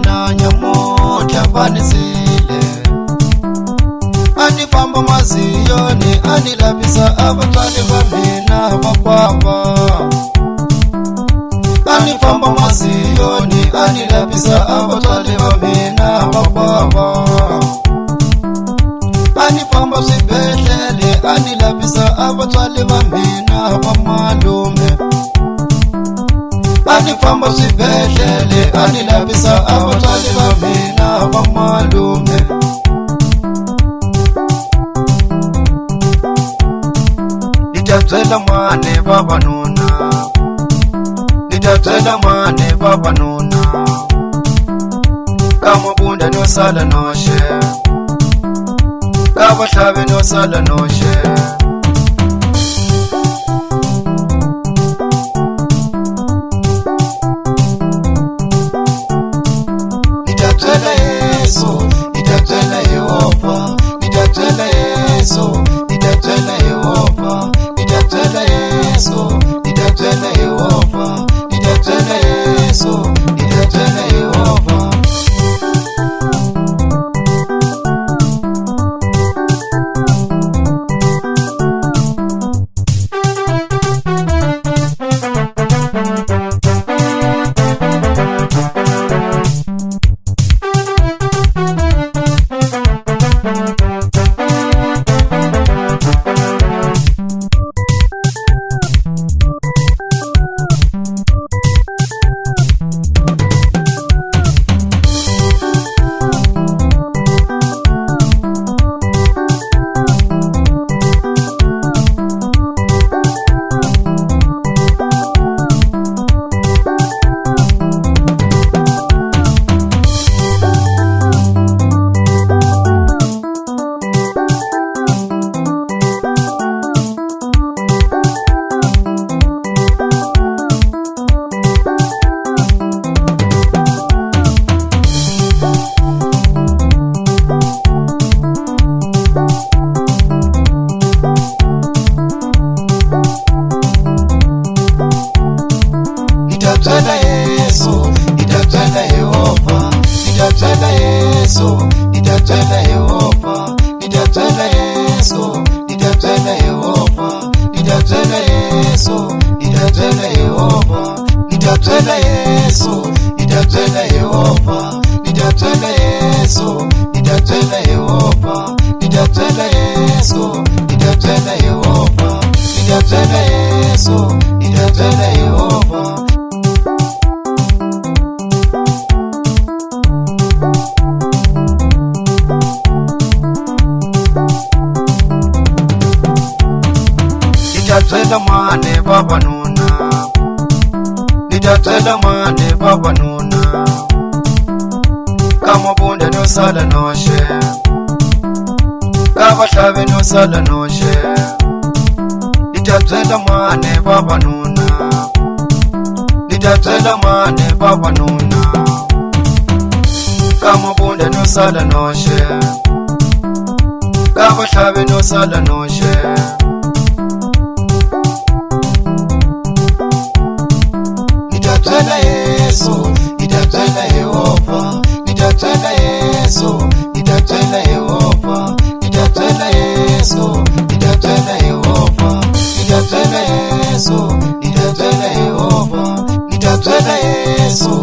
mina nyamuhla vanisile. Ani famba maziyoni ani labisa abatswali va mina makwava. Ani famba maziyoni ani labisa abatswali va mina makwava. Ani famba swibedhlele ani labisa abatswali va mina va malume. Ani famba swibedhlele ani labisa abatswali va mina va malume. Nitabyela mane vavanuna, nitabyela mane vavanuna, ka Mabunda no sala noxe, ka Vahlavi no sala noxe. Nitabyela Yesu, nitabyela Yehova, nitabyela Yesu, nitabyela Yehova, nitabyela Yesu, nitabyela Yehova, nitabyela Yesu, nitabyela Yehova. Nitabyela Yesu, nitabyela Yehova, nitabyela Yesu, nitabyela Yehova, nitabyela Yesu, nitabyela Yehova, nitabyela Yesu, nitabyela Yehova, nitabyela Yesu, nitabyela Yehova, nitabyela Yesu, nitabyela Yehova, nitabyela Yesu, nitabyela Yehova, nitabyela Yesu, nitabyela Yehova. Nitabyela mane vavanuna, nitabyela mane vavanuna, ka Mabunda no sala noxe, ka Vahlavi no sala noxe. Nitabyela mane vavanuna, nitabyela mane vavanuna, ka Mabunda no sala noxe, ka Vahlavi no sala noxe. Nitabyela Yesu, nitabyela Yehova, nitabyela Yesu, nitabyela Yehova, nitabyela Yesu, nitabyela Yehova, nitabyela Yesu, nitabyela Yehova, nitabyela Yesu,